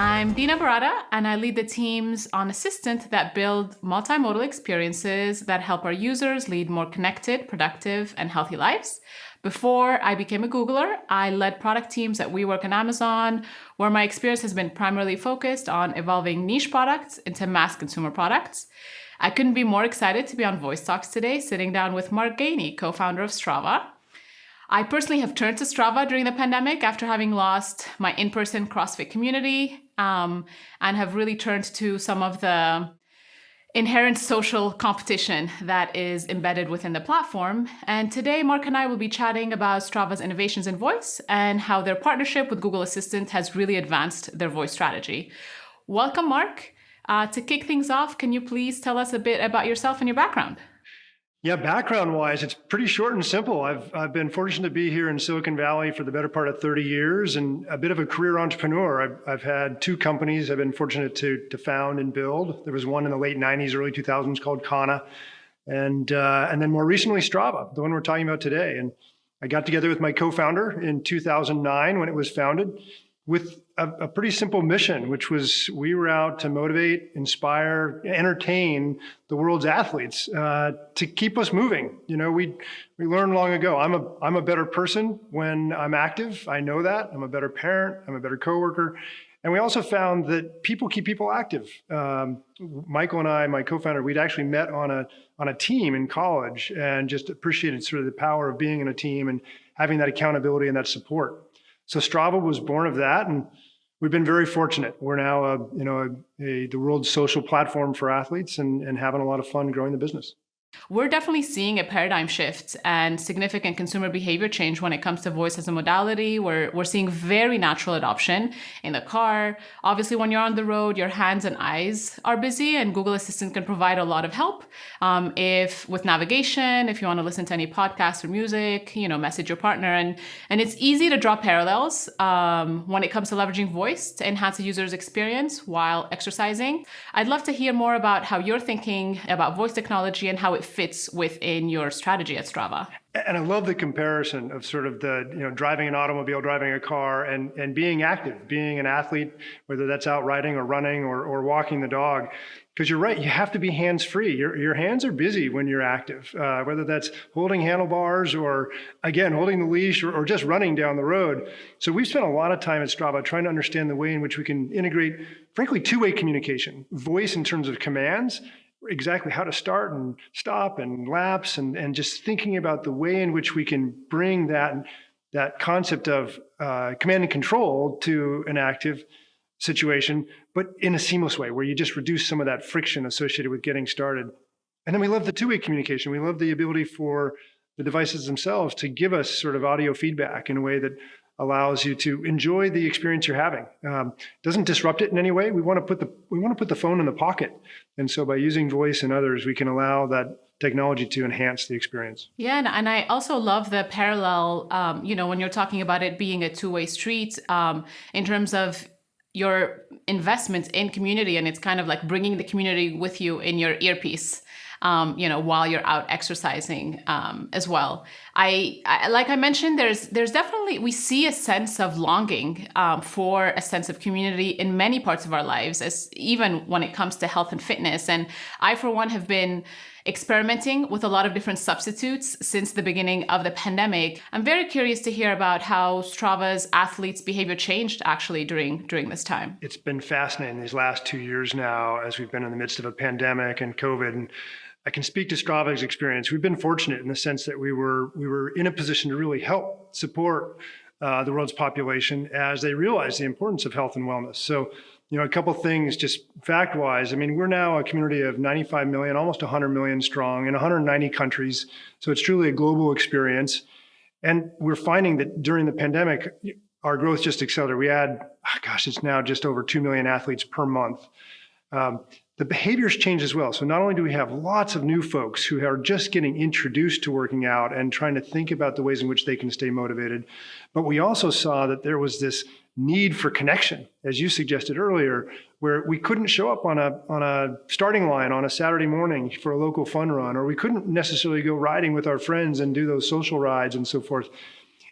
I'm Dina Barada, and I lead the teams on Assistant that build multimodal experiences that help our users lead more connected, productive, and healthy lives. Before I became a Googler, I led product teams at WeWork and Amazon, where my experience has been primarily focused on evolving niche products into mass consumer products. I couldn't be more excited to be on Voice Talks today, sitting down with Mark Gainey, co-founder of Strava. I personally have turned to Strava during the pandemic after having lost my in-person CrossFit community, and have really turned to some of the inherent social competition that is embedded within the platform. And today, Mark and I will be chatting about Strava's innovations in voice and how their partnership with Google Assistant has really advanced their voice strategy. Welcome, Mark. To kick things off, can you please tell us a bit about yourself and your background? Yeah, background-wise, it's pretty short and simple. I've been fortunate to be here in Silicon Valley for the better part of 30 years and a bit of a career entrepreneur. I've had two companies I've been fortunate to found and build. There was one in the late 90s, early 2000s called Kana, and then more recently Strava, the one we're talking about today. And I got together with my co-founder in 2009 when it was founded with a pretty simple mission, which was we were out to motivate, inspire, entertain the world's athletes to keep us moving. You know, we learned long ago, I'm a better person when I'm active. I know that. I'm a better parent. I'm a better coworker. And we also found that people keep people active. Michael and I, my co-founder, we'd actually met on a team in college and just appreciated sort of the power of being in a team and having that accountability and that support. So Strava was born of that, and we've been very fortunate. We're now, the world's social platform for athletes, and having a lot of fun growing the business. We're definitely seeing a paradigm shift and significant consumer behavior change when it comes to voice as a modality. We're seeing very natural adoption in the car. Obviously, when you're on the road, your hands and eyes are busy, and Google Assistant can provide a lot of help. If with navigation, if you want to listen to any podcasts or music, message your partner, and it's easy to draw parallels when it comes to leveraging voice to enhance a user's experience while exercising. I'd love to hear more about how you're thinking about voice technology and how it fits within your strategy at Strava. And I love the comparison of sort of the, driving an automobile, driving a car, and being active, being an athlete, whether that's out riding or running or walking the dog. Because you're right, you have to be hands-free. Your hands are busy when you're active, whether that's holding handlebars or, again, holding the leash or just running down the road. So we've spent a lot of time at Strava trying to understand the way in which we can integrate, frankly, two-way communication, voice in terms of commands, exactly how to start and stop and laps, and just thinking about the way in which we can bring that concept of command and control to an active situation, but in a seamless way where you just reduce some of that friction associated with getting started. And then we love the two-way communication. We love the ability for the devices themselves to give us sort of audio feedback in a way that allows you to enjoy the experience you're having. Doesn't disrupt it in any way. We want to put the phone in the pocket, and so by using voice and others, we can allow that technology to enhance the experience. Yeah, and I also love the parallel. When you're talking about it being a two-way street, in terms of your investments in community, and it's kind of like bringing the community with you in your earpiece. While you're out exercising as well. I like I mentioned, there's definitely, we see a sense of longing for a sense of community in many parts of our lives, as even when it comes to health and fitness. And I, for one, have been experimenting with a lot of different substitutes since the beginning of the pandemic. I'm very curious to hear about how Strava's athletes' behavior changed actually during this time. It's been fascinating these last 2 years now as we've been in the midst of a pandemic and COVID. And I can speak to Strava's experience. We've been fortunate in the sense that we were in a position to really help support the world's population as they realize the importance of health and wellness. So, a couple things just fact-wise. I mean, we're now a community of 95 million, almost 100 million strong in 190 countries. So it's truly a global experience. And we're finding that during the pandemic, our growth just accelerated. We had, it's now just over 2 million athletes per month. The behaviors change as well. So not only do we have lots of new folks who are just getting introduced to working out and trying to think about the ways in which they can stay motivated, but we also saw that there was this need for connection, as you suggested earlier, where we couldn't show up on a starting line on a Saturday morning for a local fun run, or we couldn't necessarily go riding with our friends and do those social rides and so forth.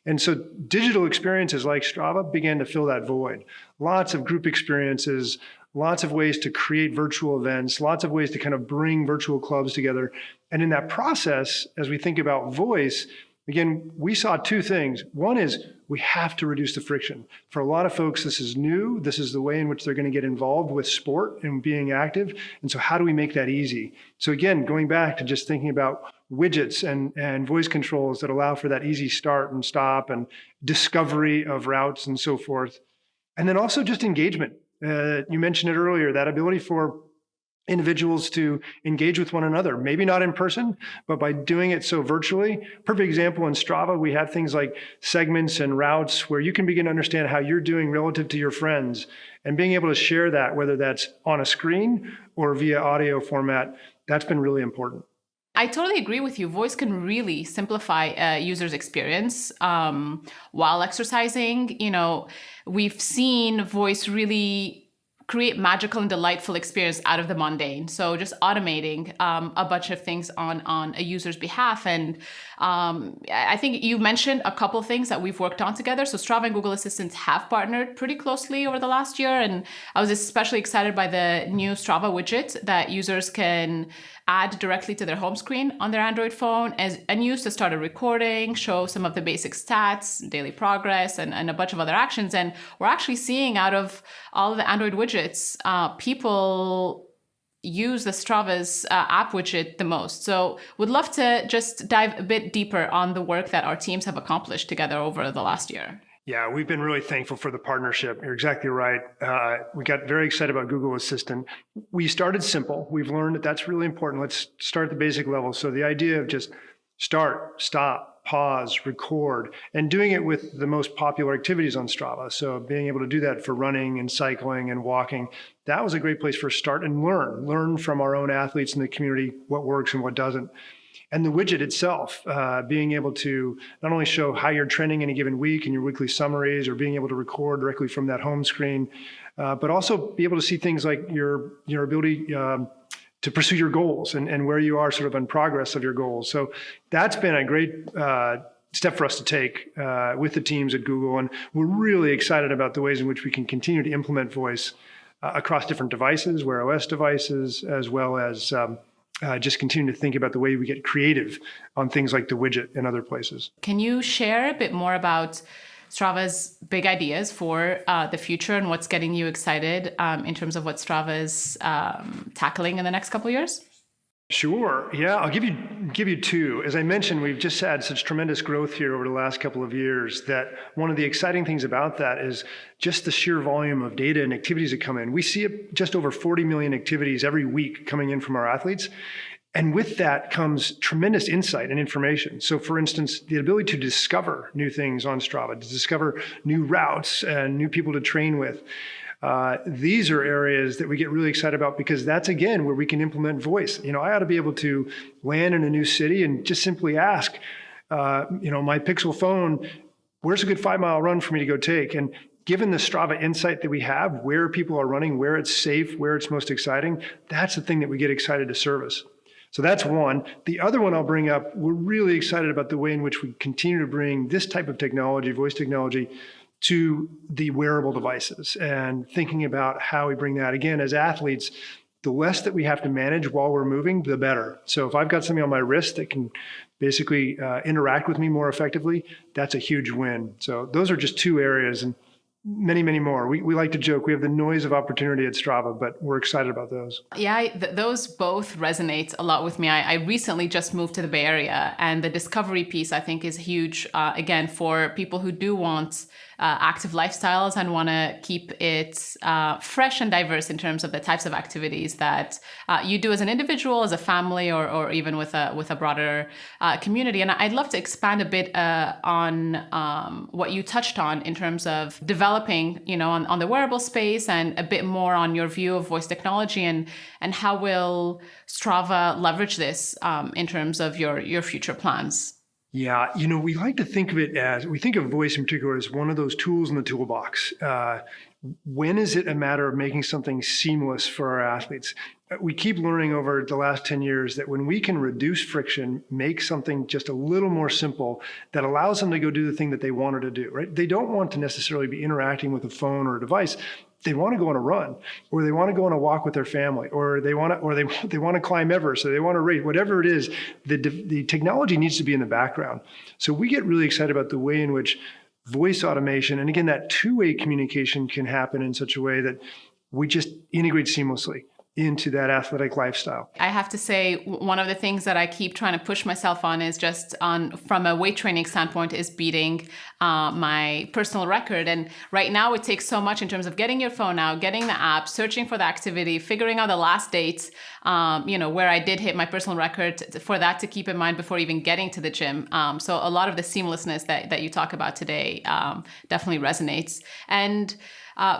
And so digital experiences like Strava began to fill that void. Lots of group experiences, lots of ways to create virtual events, lots of ways to kind of bring virtual clubs together. And in that process, as we think about voice, again, we saw two things. One is we have to reduce the friction. For a lot of folks, this is new. This is the way in which they're going to get involved with sport and being active. And so how do we make that easy? So again, going back to just thinking about widgets and voice controls that allow for that easy start and stop and discovery of routes and so forth. And then also just engagement. You mentioned it earlier, that ability for individuals to engage with one another, maybe not in person, but by doing it so virtually. Perfect example in Strava, we have things like segments and routes where you can begin to understand how you're doing relative to your friends and being able to share that, whether that's on a screen or via audio format, that's been really important. I totally agree with you. Voice can really simplify a user's experience while exercising. We've seen voice really create magical and delightful experience out of the mundane. So just automating a bunch of things on a user's behalf. And I think you mentioned a couple of things that we've worked on together. So Strava and Google Assistant have partnered pretty closely over the last year. And I was especially excited by the new Strava widget that users can add directly to their home screen on their Android phone and use to start a recording, show some of the basic stats, daily progress, and a bunch of other actions. And we're actually seeing out of all of the Android widgets, people use the Strava's app widget the most. So would love to just dive a bit deeper on the work that our teams have accomplished together over the last year. Yeah, we've been really thankful for the partnership. You're exactly right. We got very excited about Google Assistant. We started simple. We've learned that that's really important. Let's start at the basic level. So the idea of just start, stop, pause, record, and doing it with the most popular activities on Strava. So being able to do that for running and cycling and walking, that was a great place for a start and learn from our own athletes in the community what works and what doesn't. And the widget itself, being able to not only show how you're trending in a given week and your weekly summaries, or being able to record directly from that home screen, but also be able to see things like your ability to pursue your goals and where you are sort of in progress of your goals. So that's been a great step for us to take with the teams at Google. And we're really excited about the ways in which we can continue to implement voice across different devices, Wear OS devices, as well as just continue to think about the way we get creative on things like the widget and other places. Can you share a bit more about Strava's big ideas for the future and what's getting you excited in terms of what Strava is tackling in the next couple of years? Sure. Yeah, I'll give you two. As I mentioned, we've just had such tremendous growth here over the last couple of years that one of the exciting things about that is just the sheer volume of data and activities that come in. We see just over 40 million activities every week coming in from our athletes. And with that comes tremendous insight and information. So for instance, the ability to discover new things on Strava, to discover new routes and new people to train with. These are areas that we get really excited about because that's, again, where we can implement voice. I ought to be able to land in a new city and just simply ask, my Pixel phone, where's a good 5-mile run for me to go take? And given the Strava insight that we have, where people are running, where it's safe, where it's most exciting, that's the thing that we get excited to service. So that's one. The other one I'll bring up, we're really excited about the way in which we continue to bring this type of technology, voice technology, to the wearable devices and thinking about how we bring that. Again, as athletes, the less that we have to manage while we're moving, the better. So if I've got something on my wrist that can basically interact with me more effectively, that's a huge win. So those are just two areas and many, many more. We like to joke, we have the noise of opportunity at Strava, but we're excited about those. Yeah, those both resonate a lot with me. I recently just moved to the Bay Area, and the discovery piece I think is huge, again, for people who do want active lifestyles and want to keep it fresh and diverse in terms of the types of activities that you do as an individual, as a family, or even with a broader community. And I'd love to expand a bit on what you touched on in terms of developing, on the wearable space, and a bit more on your view of voice technology and how will Strava leverage this in terms of your future plans. Yeah, we like to think of it as, we think of voice in particular as one of those tools in the toolbox. When is it a matter of making something seamless for our athletes? We keep learning over the last 10 years that when we can reduce friction, make something just a little more simple that allows them to go do the thing that they wanted to do, right? They don't want to necessarily be interacting with a phone or a device. They want to go on a run, or they want to go on a walk with their family, or they want to climb Everest, or they want to race, whatever it is. The technology needs to be in the background. So we get really excited about the way in which voice automation, and again, that two-way communication can happen in such a way that we just integrate seamlessly into that athletic lifestyle. I have to say, one of the things that I keep trying to push myself on is just from a weight training standpoint, is beating my personal record. And right now it takes so much in terms of getting your phone out, getting the app, searching for the activity, figuring out the last dates, where I did hit my personal record, for that to keep in mind before even getting to the gym. So a lot of the seamlessness that you talk about today definitely resonates. And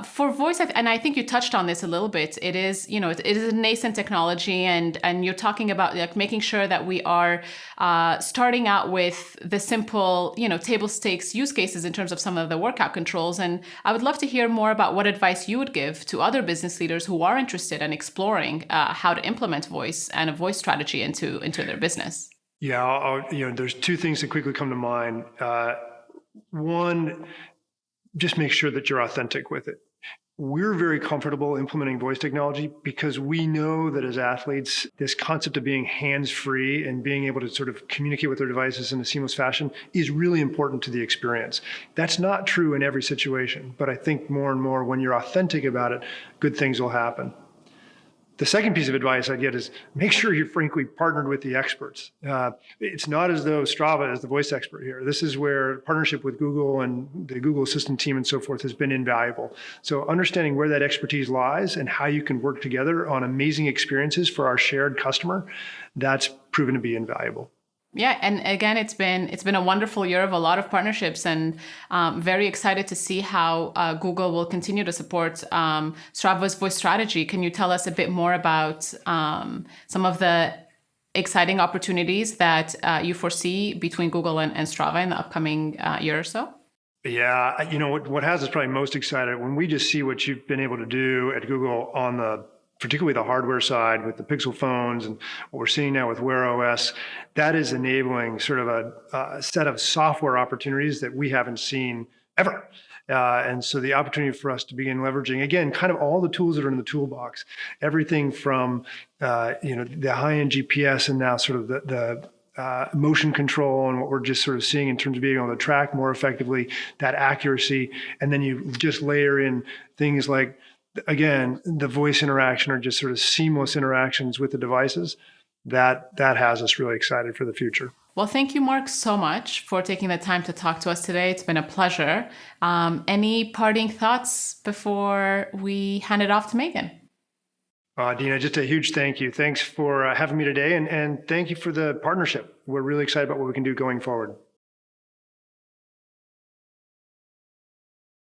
for voice, and I think you touched on this a little bit, it is a nascent technology, and you're talking about like making sure that we are starting out with the simple, table stakes use cases in terms of some of the workout controls. And I would love to hear more about what advice you would give to other business leaders who are interested in exploring how to implement voice and a voice strategy into their business. Yeah, there's two things that quickly come to mind. One, just make sure that you're authentic with it. We're very comfortable implementing voice technology because we know that as athletes, this concept of being hands-free and being able to sort of communicate with their devices in a seamless fashion is really important to the experience. That's not true in every situation, but I think more and more when you're authentic about it, good things will happen. The second piece of advice I'd get is make sure you're frankly partnered with the experts. It's not as though Strava is the voice expert here. This is where partnership with Google and the Google Assistant team and so forth has been invaluable. So understanding where that expertise lies and how you can work together on amazing experiences for our shared customer, that's proven to be invaluable. Yeah, and again, it's been a wonderful year of a lot of partnerships, and very excited to see how Google will continue to support Strava's voice strategy. Can you tell us a bit more about some of the exciting opportunities that you foresee between Google and Strava in the upcoming year or so? Yeah, what has us probably most excited when we just see what you've been able to do at Google on particularly the hardware side with the Pixel phones and what we're seeing now with Wear OS, that is enabling sort of a set of software opportunities that we haven't seen ever. And so the opportunity for us to begin leveraging, again, kind of all the tools that are in the toolbox, everything from, the high-end GPS and now sort of the motion control and what we're just sort of seeing in terms of being able to track more effectively, that accuracy. And then you just layer in things like, again, the voice interaction or just sort of seamless interactions with the devices, that has us really excited for the future. Well, thank you, Mark, so much for taking the time to talk to us today. It's been a pleasure. Any parting thoughts before we hand it off to Megan? Dina, just a huge thank you. Thanks for having me today, and thank you for the partnership. We're really excited about what we can do going forward.